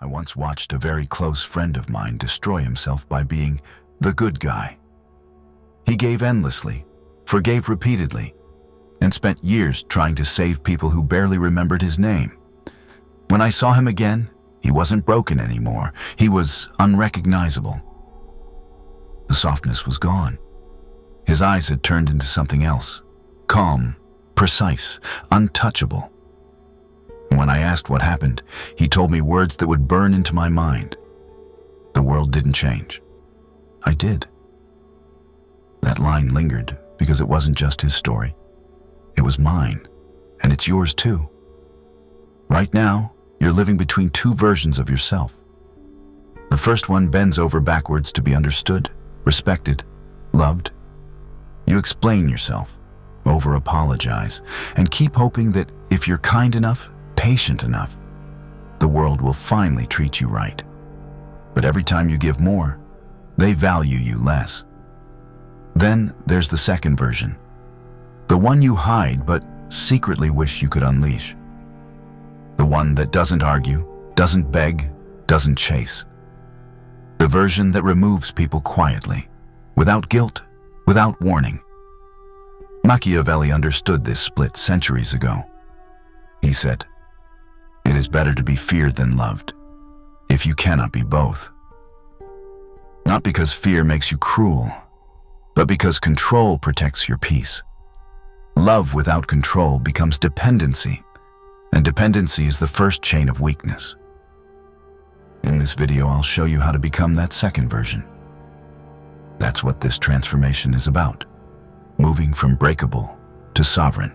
I once watched a very close friend of mine destroy himself by being the good guy. He gave endlessly, forgave repeatedly, and spent years trying to save people who barely remembered his name. When I saw him again, he wasn't broken anymore. He was unrecognizable. The softness was gone. His eyes had turned into something else, calm, precise, untouchable. When I asked what happened, he told me words that would burn into my mind. The world didn't change. I did. That line lingered because it wasn't just his story. It was mine, and it's yours too. Right now, you're living between two versions of yourself. The first one bends over backwards to be understood, respected, loved. You explain yourself, over-apologize, and keep hoping that if you're kind enough, patient enough, the world will finally treat you right. But every time you give more, they value you less. Then there's the second version, the one you hide but secretly wish you could unleash. The one that doesn't argue, doesn't beg, doesn't chase. The version that removes people quietly, without guilt, without warning. Machiavelli understood this split centuries ago. He said, "It is better to be feared than loved, if you cannot be both." Not because fear makes you cruel, but because control protects your peace. Love without control becomes dependency, and dependency is the first chain of weakness. In this video, I'll show you how to become that second version. That's what this transformation is about, moving from breakable to sovereign,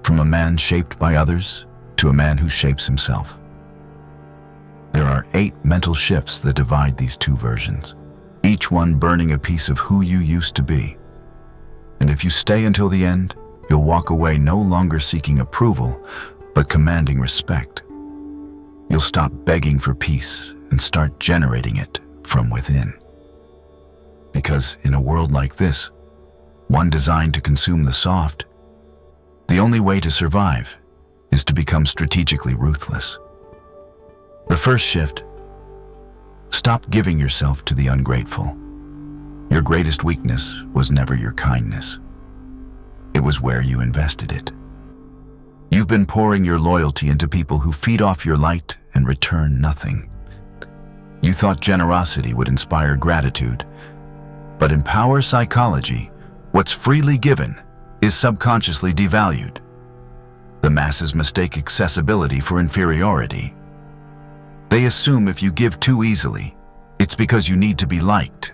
from a man shaped by others to a man who shapes himself. There are 8 mental shifts that divide these two versions, each one burning a piece of who you used to be. And if you stay until the end, you'll walk away no longer seeking approval, but commanding respect. You'll stop begging for peace and start generating it from within. Because in a world like this, one designed to consume the soft, the only way to survive is to become strategically ruthless. The first shift: stop giving yourself to the ungrateful. Your greatest weakness was never your kindness. It was where you invested it. You've been pouring your loyalty into people who feed off your light and return nothing. You thought generosity would inspire gratitude, but in power psychology, what's freely given is subconsciously devalued. The masses mistake accessibility for inferiority. They assume if you give too easily, it's because you need to be liked.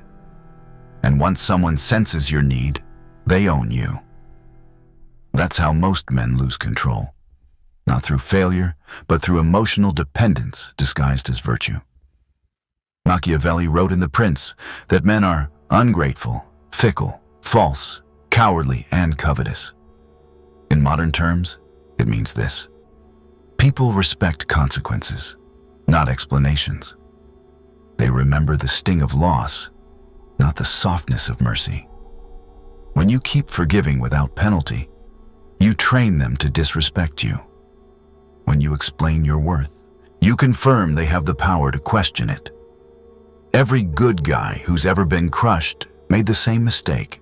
And once someone senses your need, they own you. That's how most men lose control. Not through failure, but through emotional dependence disguised as virtue. Machiavelli wrote in The Prince that men are ungrateful, fickle, false, cowardly, and covetous. In modern terms, it means this: people respect consequences, not explanations. They remember the sting of loss, not the softness of mercy. When you keep forgiving without penalty, you train them to disrespect you. When you explain your worth, you confirm they have the power to question it. Every good guy who's ever been crushed made the same mistake,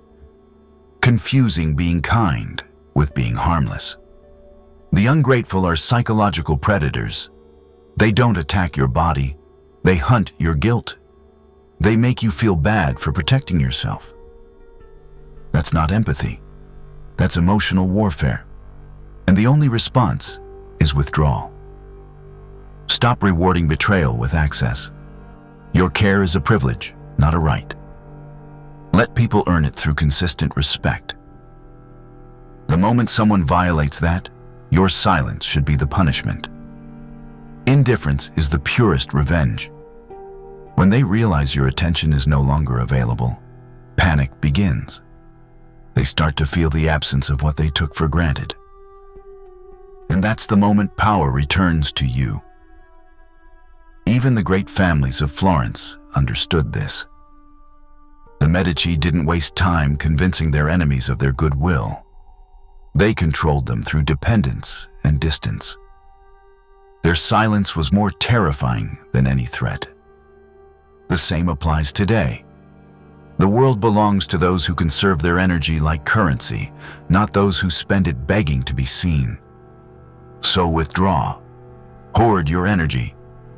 confusing being kind with being harmless. The ungrateful are psychological predators. They don't attack your body, they hunt your guilt. They make you feel bad for protecting yourself. That's not empathy. That's emotional warfare. And the only response is withdrawal. Stop rewarding betrayal with access. Your care is a privilege, not a right. Let people earn it through consistent respect. The moment someone violates that, your silence should be the punishment. Indifference is the purest revenge. When they realize your attention is no longer available, panic begins. They start to feel the absence of what they took for granted. And that's the moment power returns to you. Even the great families of Florence understood this. The Medici didn't waste time convincing their enemies of their goodwill. They controlled them through dependence and distance. Their silence was more terrifying than any threat. The same applies today. The world belongs to those who conserve their energy like currency, not those who spend it begging to be seen. So withdraw. Hoard your energy.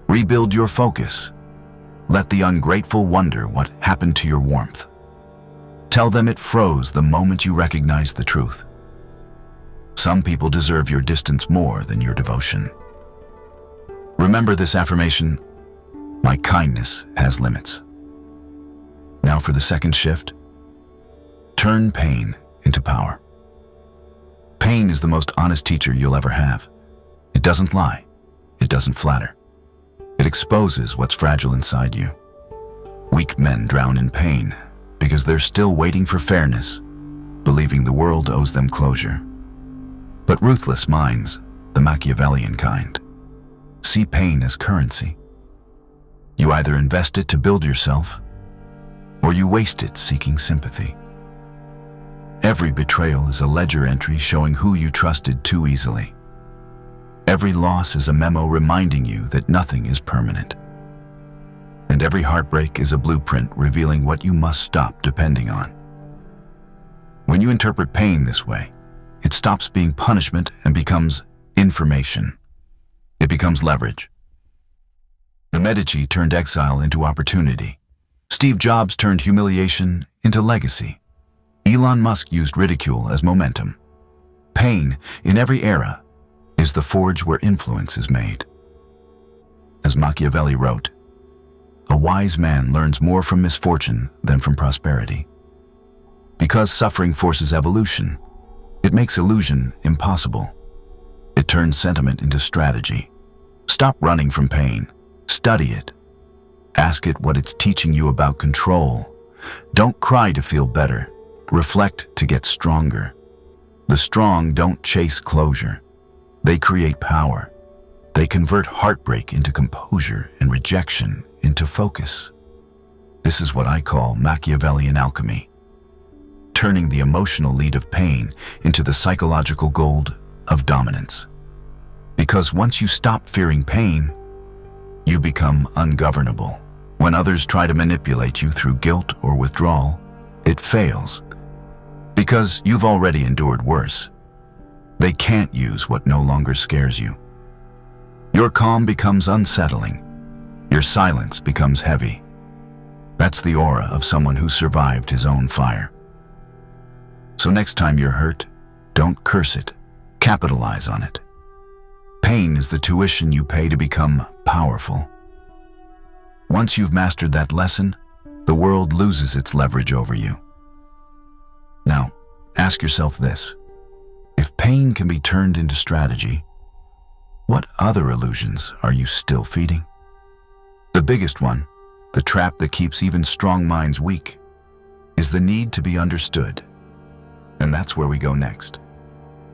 Rebuild your focus. Let the ungrateful wonder what happened to your warmth. Tell them it froze the moment you recognized the truth. Some people deserve your distance more than your devotion. Remember this affirmation: my kindness has limits. Now for the second shift. Turn pain into power. Pain is the most honest teacher you'll ever have. It doesn't lie. It doesn't flatter. It exposes what's fragile inside you. Weak men drown in pain because they're still waiting for fairness, believing the world owes them closure. But ruthless minds, the Machiavellian kind, see pain as currency. You either invest it to build yourself, or you waste it seeking sympathy. Every betrayal is a ledger entry showing who you trusted too easily. Every loss is a memo reminding you that nothing is permanent. And every heartbreak is a blueprint revealing what you must stop depending on. When you interpret pain this way, it stops being punishment and becomes information. It becomes leverage. The Medici turned exile into opportunity. Steve Jobs turned humiliation into legacy. Elon Musk used ridicule as momentum. Pain, in every era, is the forge where influence is made. As Machiavelli wrote, a wise man learns more from misfortune than from prosperity. Because suffering forces evolution, it makes illusion impossible. It turns sentiment into strategy. Stop running from pain. Study it. Ask it what it's teaching you about control. Don't cry to feel better. Reflect to get stronger. The strong don't chase closure. They create power. They convert heartbreak into composure and rejection into focus. This is what I call Machiavellian alchemy. Turning the emotional lead of pain into the psychological gold of dominance. Because once you stop fearing pain, you become ungovernable. When others try to manipulate you through guilt or withdrawal, it fails. Because you've already endured worse. They can't use what no longer scares you. Your calm becomes unsettling. Your silence becomes heavy. That's the aura of someone who survived his own fire. So next time you're hurt, don't curse it. Capitalize on it. Pain is the tuition you pay to become powerful. Once you've mastered that lesson, the world loses its leverage over you. Now, ask yourself this. If pain can be turned into strategy, what other illusions are you still feeding? The biggest one, the trap that keeps even strong minds weak, is the need to be understood. And that's where we go next.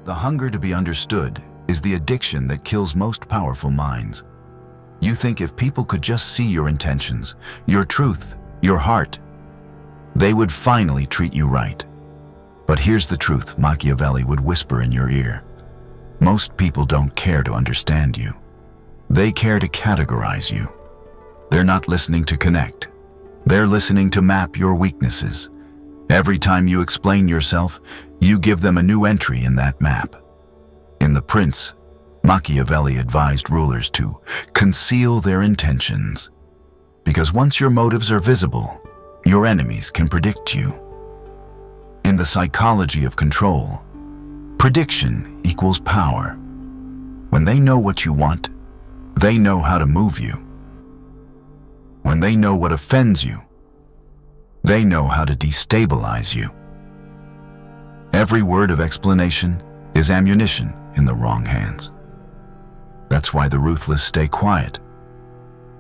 The hunger to be understood is the addiction that kills most powerful minds. You think if people could just see your intentions, your truth, your heart, they would finally treat you right. But here's the truth Machiavelli would whisper in your ear. Most people don't care to understand you. They care to categorize you. They're not listening to connect. They're listening to map your weaknesses. Every time you explain yourself, you give them a new entry in that map. In The Prince, Machiavelli advised rulers to conceal their intentions. Because once your motives are visible, your enemies can predict you. In The Psychology of Control, prediction equals power. When they know what you want, they know how to move you. When they know what offends you, they know how to destabilize you. Every word of explanation is ammunition in the wrong hands. That's why the ruthless stay quiet.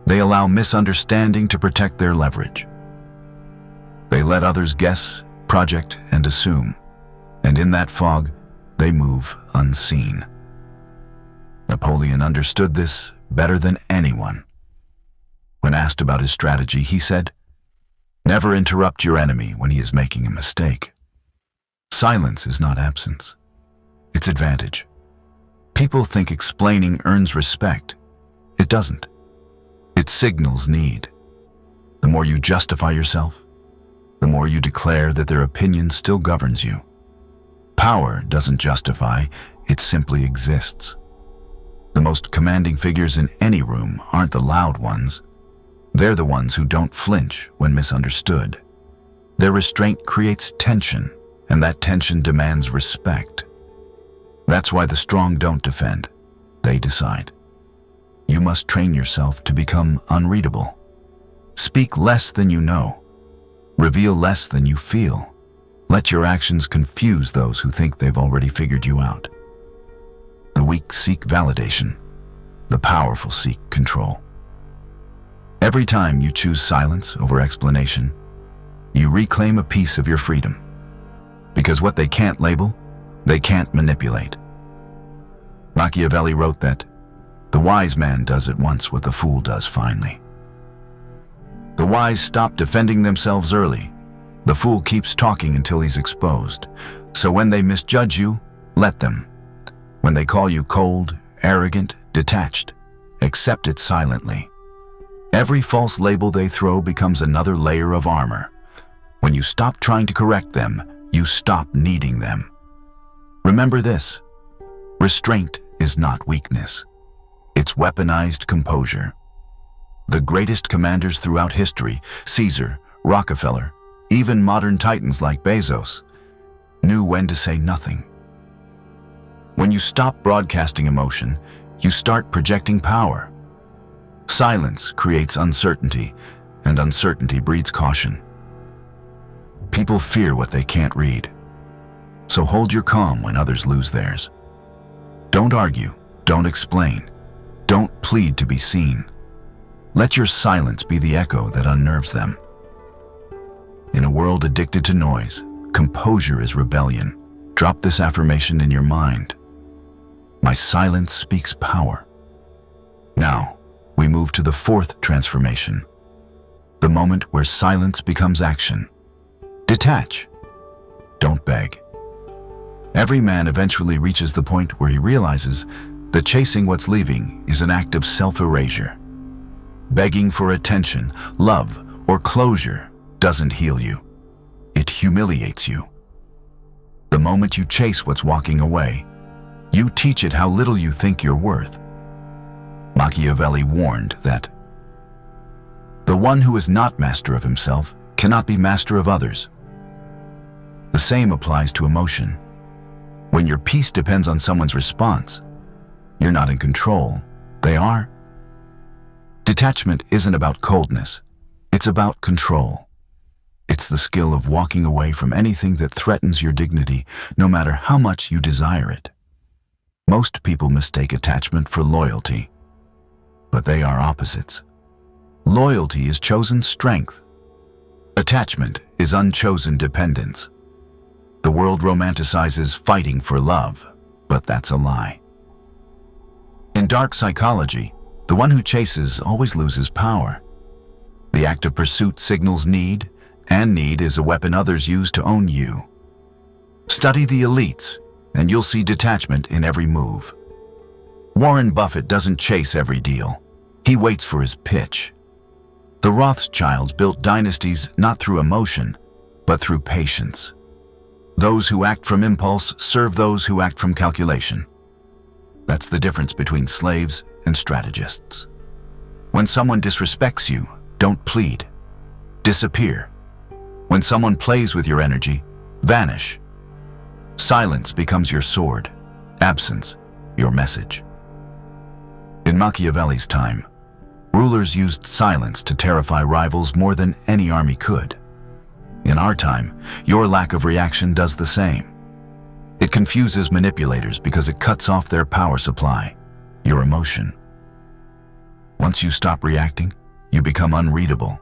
They allow misunderstanding to protect their leverage. They let others guess, project, and assume, and in that fog, they move unseen. Napoleon understood this better than anyone. When asked about his strategy, he said, "Never interrupt your enemy when he is making a mistake." Silence is not absence. It's advantage. People think explaining earns respect. It doesn't. It signals need. The more you justify yourself, the more you declare that their opinion still governs you. Power doesn't justify, it simply exists. The most commanding figures in any room aren't the loud ones. They're the ones who don't flinch when misunderstood. Their restraint creates tension, and that tension demands respect. That's why the strong don't defend, they decide. You must train yourself to become unreadable. Speak less than you know. Reveal less than you feel. Let your actions confuse those who think they've already figured you out. The weak seek validation. The powerful seek control. Every time you choose silence over explanation, you reclaim a piece of your freedom. Because what they can't label, they can't manipulate. Machiavelli wrote that, "The wise man does at once what the fool does finally." The wise stop defending themselves early. The fool keeps talking until he's exposed. So when they misjudge you, let them. When they call you cold, arrogant, detached, accept it silently. Every false label they throw becomes another layer of armor. When you stop trying to correct them, you stop needing them. Remember this: restraint is not weakness. It's weaponized composure. The greatest commanders throughout history, Caesar, Rockefeller, even modern titans like Bezos, knew when to say nothing. When you stop broadcasting emotion, you start projecting power. Silence creates uncertainty, and uncertainty breeds caution. People fear what they can't read. So hold your calm when others lose theirs. Don't argue, don't explain, don't plead to be seen. Let your silence be the echo that unnerves them. In a world addicted to noise, composure is rebellion. Drop this affirmation in your mind. My silence speaks power. Now, we move to the fourth transformation. The moment where silence becomes action. Detach. Don't beg. Every man eventually reaches the point where he realizes that chasing what's leaving is an act of self-erasure. Begging for attention, love, or closure doesn't heal you. It humiliates you. The moment you chase what's walking away, you teach it how little you think you're worth. Machiavelli warned that the one who is not master of himself cannot be master of others. The same applies to emotion. When your peace depends on someone's response, you're not in control, they are. Detachment isn't about coldness, it's about control. It's the skill of walking away from anything that threatens your dignity, no matter how much you desire it. Most people mistake attachment for loyalty, but they are opposites. Loyalty is chosen strength. Attachment is unchosen dependence. The world romanticizes fighting for love, but that's a lie. In dark psychology, the one who chases always loses power. The act of pursuit signals need, and need is a weapon others use to own you. Study the elites, and you'll see detachment in every move. Warren Buffett doesn't chase every deal. He waits for his pitch. The Rothschilds built dynasties not through emotion, but through patience. Those who act from impulse serve those who act from calculation. That's the difference between slaves and strategists. When someone disrespects you, don't plead. Disappear. When someone plays with your energy, vanish. Silence becomes your sword, absence, your message. In Machiavelli's time, rulers used silence to terrify rivals more than any army could. In our time, your lack of reaction does the same. It confuses manipulators because it cuts off their power supply, your emotion. Once you stop reacting, you become unreadable.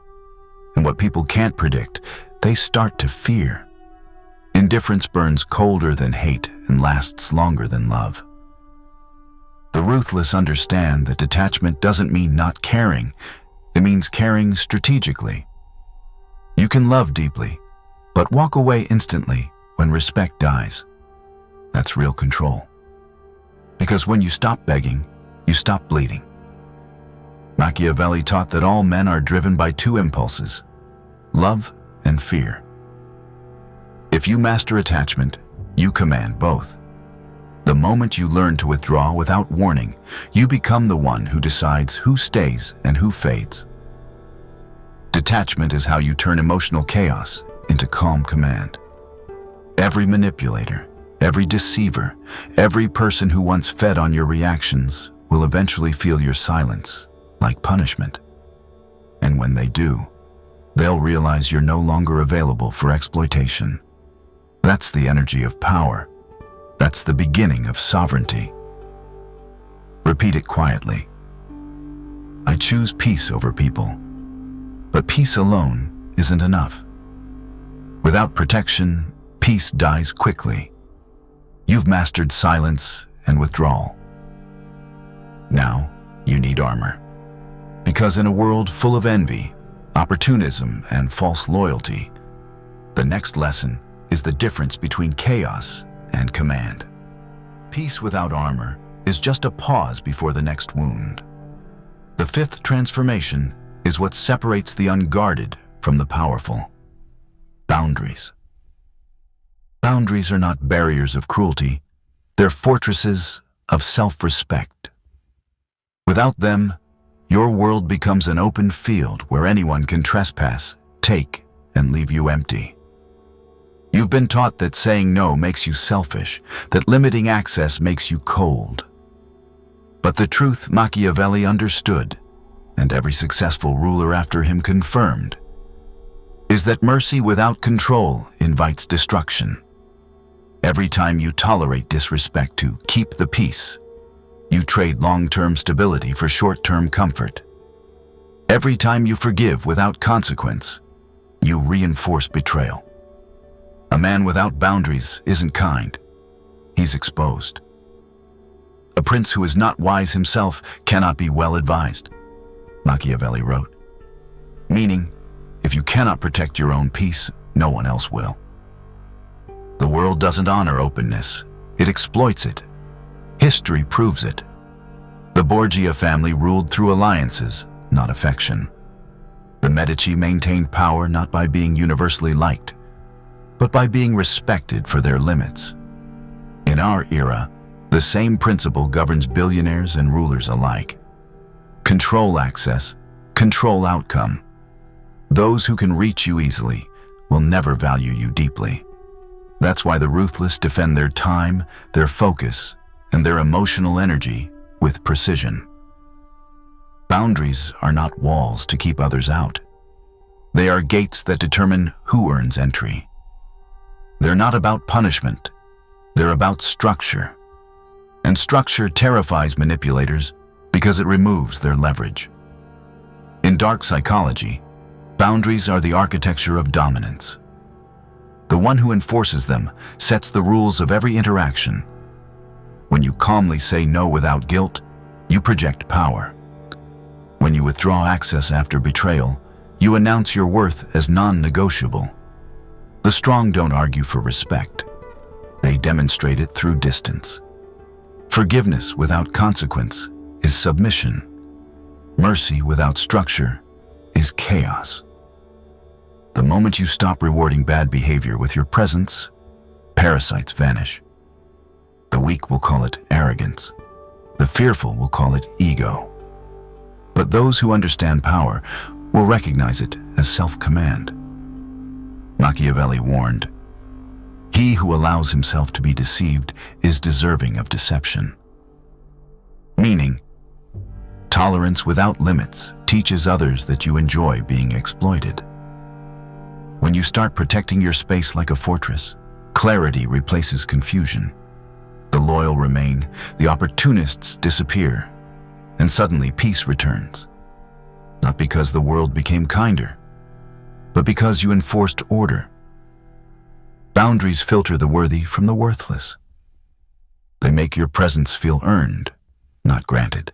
And what people can't predict, they start to fear. Indifference burns colder than hate and lasts longer than love. The ruthless understand that detachment doesn't mean not caring. It means caring strategically. You can love deeply, but walk away instantly when respect dies. That's real control. Because when you stop begging, you stop bleeding. Machiavelli taught that all men are driven by two impulses, love and fear. If you master attachment, you command both. The moment you learn to withdraw without warning, you become the one who decides who stays and who fades. Detachment is how you turn emotional chaos into calm command. Every manipulator, every deceiver, every person who once fed on your reactions will eventually feel your silence like punishment. And when they do, they'll realize you're no longer available for exploitation. That's the energy of power. That's the beginning of sovereignty. Repeat it quietly. I choose peace over people. But peace alone isn't enough. Without protection, peace dies quickly. You've mastered silence and withdrawal. Now, you need armor. Because in a world full of envy, opportunism, and false loyalty, the next lesson is the difference between chaos and command. Peace without armor is just a pause before the next wound. The fifth transformation is what separates the unguarded from the powerful. Boundaries. Boundaries are not barriers of cruelty, they're fortresses of self-respect. Without them, your world becomes an open field where anyone can trespass, take, and leave you empty. You've been taught that saying no makes you selfish, that limiting access makes you cold. But the truth Machiavelli understood, and every successful ruler after him confirmed, is that mercy without control invites destruction. Every time you tolerate disrespect to keep the peace, you trade long-term stability for short-term comfort. Every time you forgive without consequence, you reinforce betrayal. A man without boundaries isn't kind. He's exposed. A prince who is not wise himself cannot be well advised, Machiavelli wrote. Meaning, if you cannot protect your own peace, no one else will. The world doesn't honor openness, it exploits it. History proves it. The Borgia family ruled through alliances, not affection. The Medici maintained power not by being universally liked, but by being respected for their limits. In our era, the same principle governs billionaires and rulers alike. Control access, control outcome. Those who can reach you easily will never value you deeply. That's why the ruthless defend their time, their focus, and their emotional energy with precision. Boundaries are not walls to keep others out. They are gates that determine who earns entry. They're not about punishment, they're about structure. And structure terrifies manipulators because it removes their leverage. In dark psychology, boundaries are the architecture of dominance. The one who enforces them sets the rules of every interaction. When you calmly say no without guilt, you project power. When you withdraw access after betrayal, you announce your worth as non-negotiable. The strong don't argue for respect. They demonstrate it through distance. Forgiveness without consequence is submission. Mercy without structure is chaos. The moment you stop rewarding bad behavior with your presence, parasites vanish. The weak will call it arrogance. The fearful will call it ego. But those who understand power will recognize it as self-command. Machiavelli warned, "He who allows himself to be deceived is deserving of deception." Meaning, tolerance without limits teaches others that you enjoy being exploited. When you start protecting your space like a fortress, clarity replaces confusion. The loyal remain, the opportunists disappear, and suddenly peace returns. Not because the world became kinder, but because you enforced order. Boundaries filter the worthy from the worthless. They make your presence feel earned, not granted.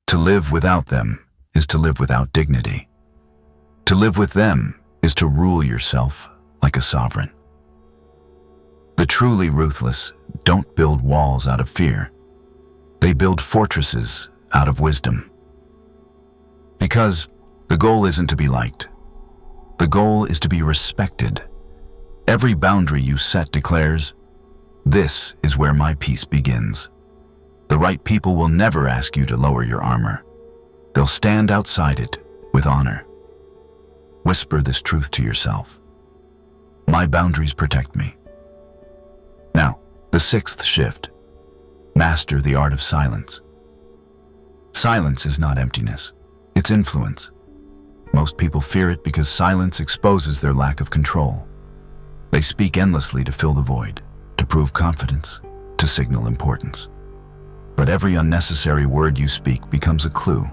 To live without them is to live without dignity. To live with them is to rule yourself like a sovereign. The truly ruthless don't build walls out of fear. They build fortresses out of wisdom. Because the goal isn't to be liked. The goal is to be respected. Every boundary you set declares, "This is where my peace begins." The right people will never ask you to lower your armor. They'll stand outside it with honor. Whisper this truth to yourself. My boundaries protect me. Now, the sixth shift. Master the art of silence. Silence is not emptiness. It's influence. Most people fear it because silence exposes their lack of control. They speak endlessly to fill the void, to prove confidence, to signal importance. But every unnecessary word you speak becomes a clue,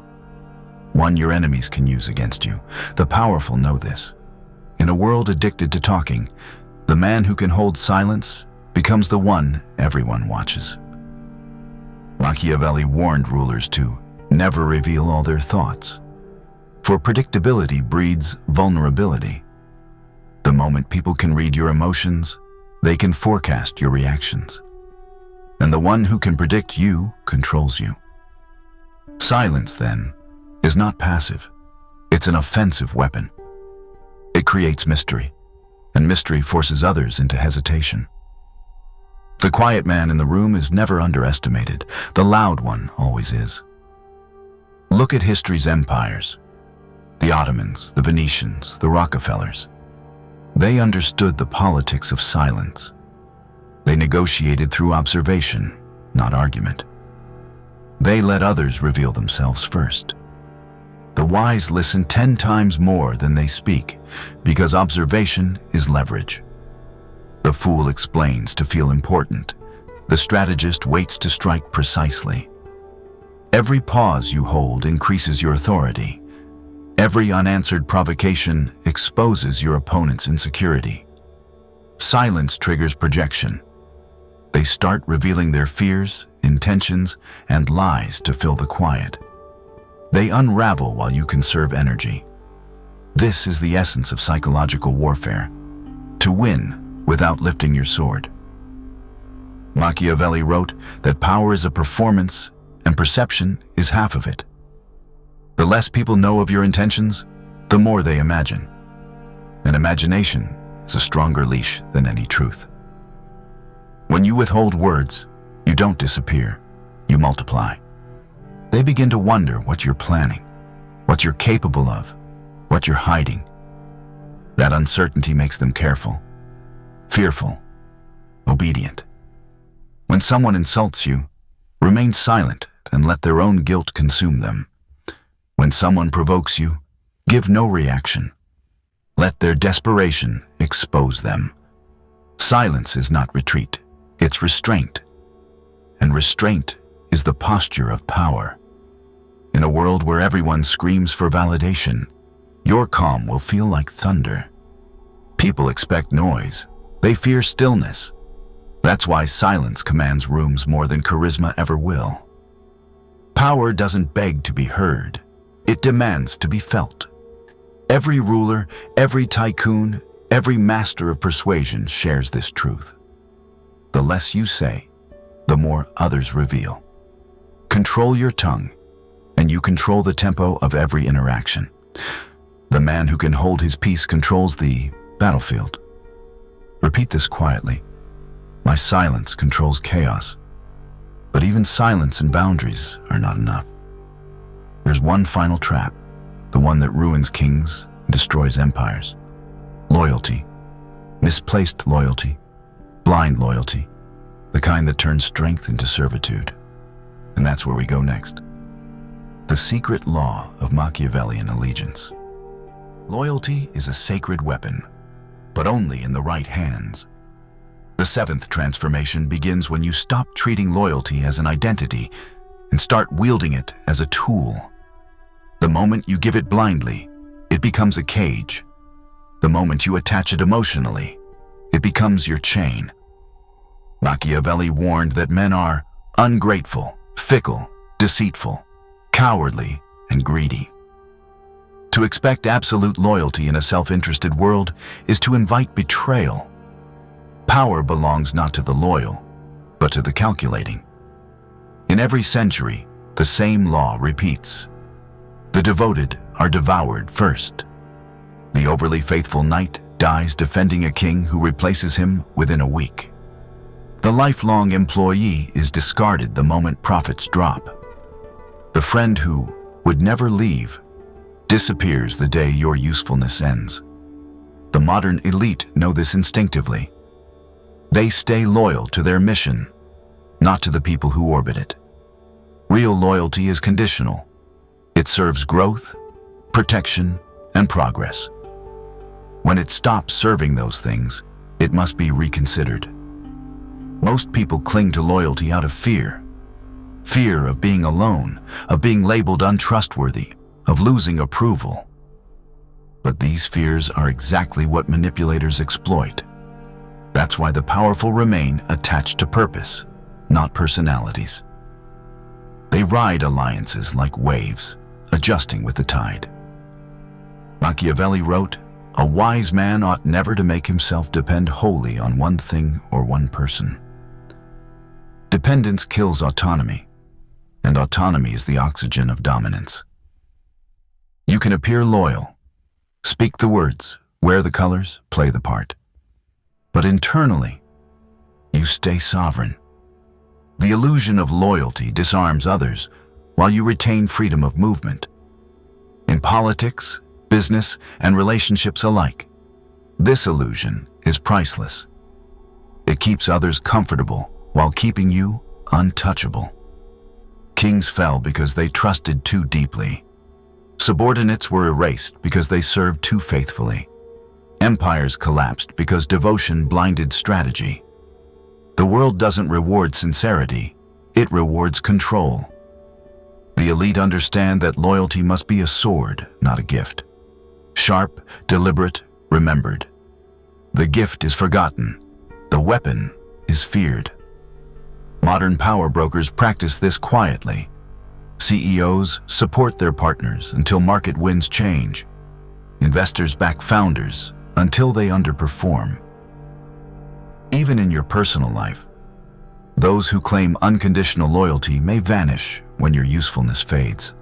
one your enemies can use against you. The powerful know this. In a world addicted to talking, the man who can hold silence becomes the one everyone watches. Machiavelli warned rulers to never reveal all their thoughts, for predictability breeds vulnerability. The moment people can read your emotions, they can forecast your reactions. And the one who can predict you controls you. Silence, then, is not passive. It's an offensive weapon. It creates mystery, and mystery forces others into hesitation. The quiet man in the room is never underestimated. The loud one always is. Look at history's empires. The Ottomans, the Venetians, the Rockefellers. They understood the politics of silence. They negotiated through observation, not argument. They let others reveal themselves first. The wise listen 10 times more than they speak, because observation is leverage. The fool explains to feel important. The strategist waits to strike precisely. Every pause you hold increases your authority. Every unanswered provocation exposes your opponent's insecurity. Silence triggers projection. They start revealing their fears, intentions, and lies to fill the quiet. They unravel while you conserve energy. This is the essence of psychological warfare: to win without lifting your sword. Machiavelli wrote that power is a performance and perception is half of it. The less people know of your intentions, the more they imagine. And imagination is a stronger leash than any truth. When you withhold words, you don't disappear, you multiply. They begin to wonder what you're planning, what you're capable of, what you're hiding. That uncertainty makes them careful, fearful, obedient. When someone insults you, remain silent and let their own guilt consume them. When someone provokes you, give no reaction. Let their desperation expose them. Silence is not retreat, it's restraint. And restraint is the posture of power. In a world where everyone screams for validation, your calm will feel like thunder. People expect noise. They fear stillness. That's why silence commands rooms more than charisma ever will. Power doesn't beg to be heard. It demands to be felt. Every ruler, every tycoon, every master of persuasion shares this truth. The less you say, the more others reveal. Control your tongue, and you control the tempo of every interaction. The man who can hold his peace controls the battlefield. Repeat this quietly. My silence controls chaos. But even silence and boundaries are not enough. There's one final trap, the one that ruins kings and destroys empires. Loyalty. Misplaced loyalty. Blind loyalty. The kind that turns strength into servitude. And that's where we go next. The secret law of Machiavellian allegiance. Loyalty is a sacred weapon, but only in the right hands. The seventh transformation begins when you stop treating loyalty as an identity and start wielding it as a tool. The moment you give it blindly, it becomes a cage. The moment you attach it emotionally, it becomes your chain. Machiavelli warned that men are ungrateful, fickle, deceitful, cowardly, and greedy. To expect absolute loyalty in a self-interested world is to invite betrayal. Power belongs not to the loyal, but to the calculating. In every century, the same law repeats. The devoted are devoured first. The overly faithful knight dies defending a king who replaces him within a week. The lifelong employee is discarded the moment profits drop. The friend who would never leave disappears the day your usefulness ends. The modern elite know this instinctively. They stay loyal to their mission, not to the people who orbit it. Real loyalty is conditional. It serves growth, protection, and progress. When it stops serving those things, it must be reconsidered. Most people cling to loyalty out of fear. Fear of being alone, of being labeled untrustworthy, of losing approval. But these fears are exactly what manipulators exploit. That's why the powerful remain attached to purpose, not personalities. They ride alliances like waves, adjusting with the tide. Machiavelli wrote, "A wise man ought never to make himself depend wholly on one thing or one person." Dependence kills autonomy, and autonomy is the oxygen of dominance. You can appear loyal, speak the words, wear the colors, play the part. But internally, you stay sovereign. The illusion of loyalty disarms others while you retain freedom of movement. In politics, business, and relationships alike, this illusion is priceless. It keeps others comfortable while keeping you untouchable. Kings fell because they trusted too deeply. Subordinates were erased because they served too faithfully. Empires collapsed because devotion blinded strategy. The world doesn't reward sincerity, it rewards control. The elite understand that loyalty must be a sword, not a gift. Sharp, deliberate, remembered. The gift is forgotten. The weapon is feared. Modern power brokers practice this quietly. CEOs support their partners until market winds change. Investors back founders until they underperform. Even in your personal life, those who claim unconditional loyalty may vanish when your usefulness fades.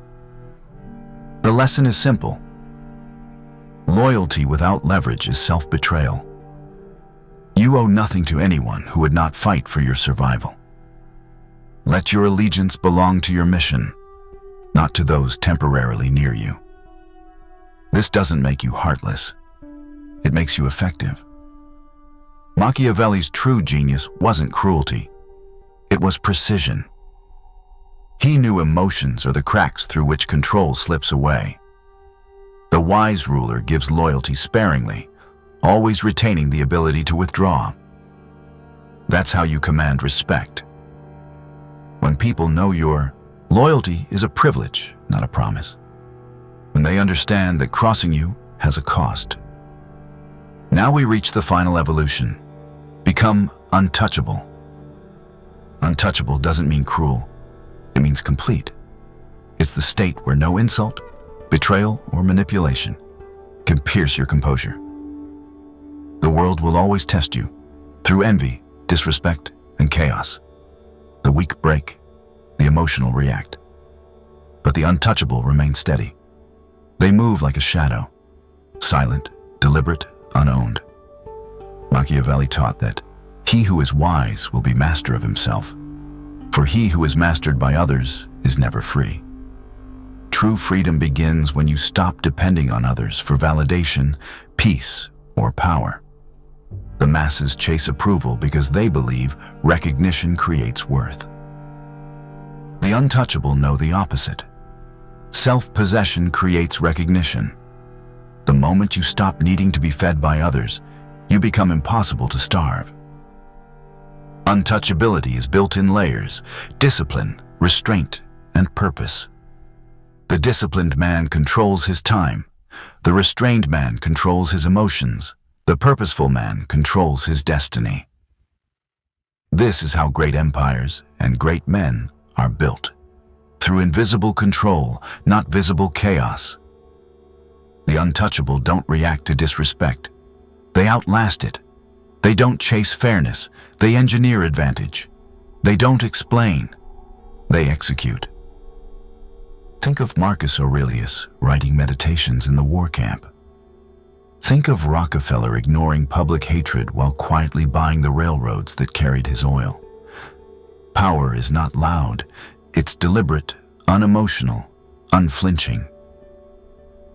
The lesson is simple. Loyalty without leverage is self-betrayal. You owe nothing to anyone who would not fight for your survival. Let your allegiance belong to your mission, not to those temporarily near you. This doesn't make you heartless. It makes you effective. Machiavelli's true genius wasn't cruelty. It was precision. He knew emotions are the cracks through which control slips away. The wise ruler gives loyalty sparingly, always retaining the ability to withdraw. That's how you command respect. When people know your loyalty is a privilege, not a promise. When they understand that crossing you has a cost. Now we reach the final evolution. Become untouchable. Untouchable doesn't mean cruel. It means complete. It's the state where no insult, betrayal, or manipulation can pierce your composure. The world will always test you through envy, disrespect, and chaos. The weak break, the emotional react. But the untouchable remain steady. They move like a shadow, silent, deliberate, unowned. Machiavelli taught that he who is wise will be master of himself, for he who is mastered by others is never free. True freedom begins when you stop depending on others for validation, peace, or power. The masses chase approval because they believe recognition creates worth. The untouchable know the opposite. Self-possession creates recognition. The moment you stop needing to be fed by others, you become impossible to starve. Untouchability is built in layers: discipline, restraint, and purpose. The disciplined man controls his time. The restrained man controls his emotions. The purposeful man controls his destiny. This is how great empires and great men are built. Through invisible control, not visible chaos. The untouchable don't react to disrespect. They outlast it. They don't chase fairness. They engineer advantage. They don't explain. they execute. Think of Marcus Aurelius writing Meditations in the war camp. Think of Rockefeller ignoring public hatred while quietly buying the railroads that carried his oil. Power is not loud, it's deliberate, unemotional, unflinching.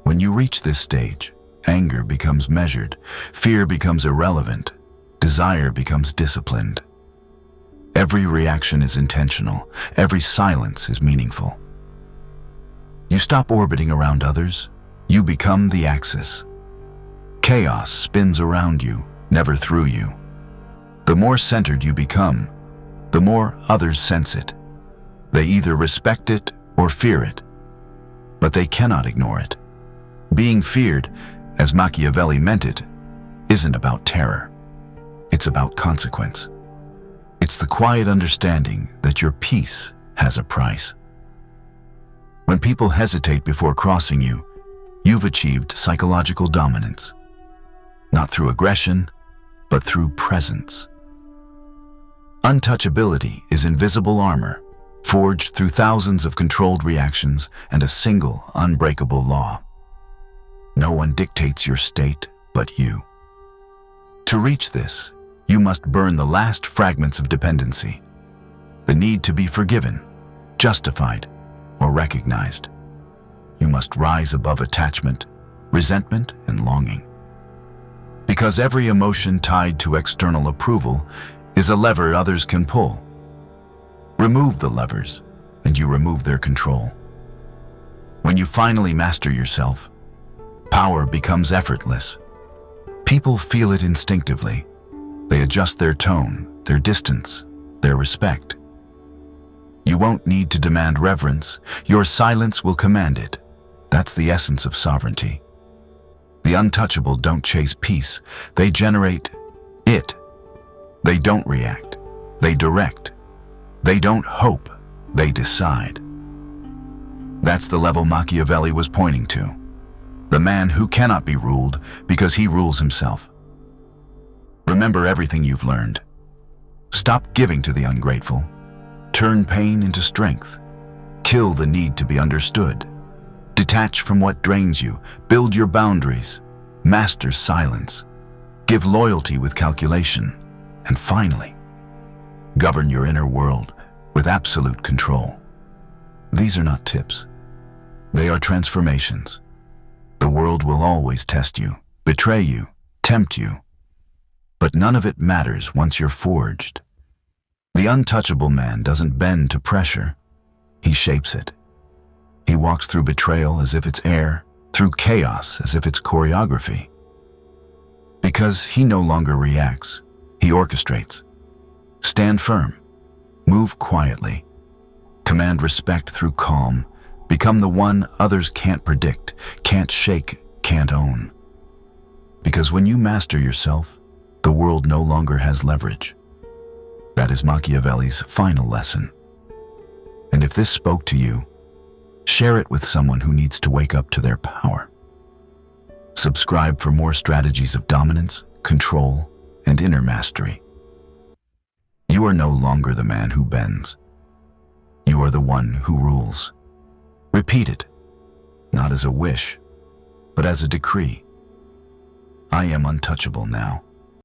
When you reach this stage, anger becomes measured, fear becomes irrelevant, desire becomes disciplined. Every reaction is intentional, every silence is meaningful. You stop orbiting around others, you become the axis. Chaos spins around you, never through you. The more centered you become, the more others sense it. They either respect it or fear it, but they cannot ignore it. Being feared, as Machiavelli meant it, isn't about terror. It's about consequence. It's the quiet understanding that your peace has a price. When people hesitate before crossing you, you've achieved psychological dominance. Not through aggression, but through presence. Untouchability is invisible armor, forged through thousands of controlled reactions and a single unbreakable law. No one dictates your state but you. To reach this, you must burn the last fragments of dependency, the need to be forgiven, justified, or recognized. You must rise above attachment, resentment, and longing. Because every emotion tied to external approval is a lever others can pull. Remove the levers, and you remove their control. When you finally master yourself, power becomes effortless. People feel it instinctively. They adjust their tone, their distance, their respect. You won't need to demand reverence. Your silence will command it. That's the essence of sovereignty. The untouchable don't chase peace. They generate it. They don't react. They direct. They don't hope. They decide. That's the level Machiavelli was pointing to. The man who cannot be ruled because he rules himself. Remember everything you've learned. Stop giving to the ungrateful. Turn pain into strength. Kill the need to be understood. Detach from what drains you. Build your boundaries. Master silence. Give loyalty with calculation. And finally, govern your inner world with absolute control. These are not tips. They are transformations. The world will always test you, betray you, tempt you. But none of it matters once you're forged. The untouchable man doesn't bend to pressure. He shapes it. He walks through betrayal as if it's air, through chaos as if it's choreography. Because he no longer reacts, he orchestrates. Stand firm. Move quietly. Command respect through calm. Become the one others can't predict, can't shake, can't own. Because when you master yourself, the world no longer has leverage. That is Machiavelli's final lesson. And if this spoke to you, share it with someone who needs to wake up to their power. Subscribe for more strategies of dominance, control, and inner mastery. You are no longer the man who bends. You are the one who rules. Repeat it, not as a wish, but as a decree. I am untouchable now.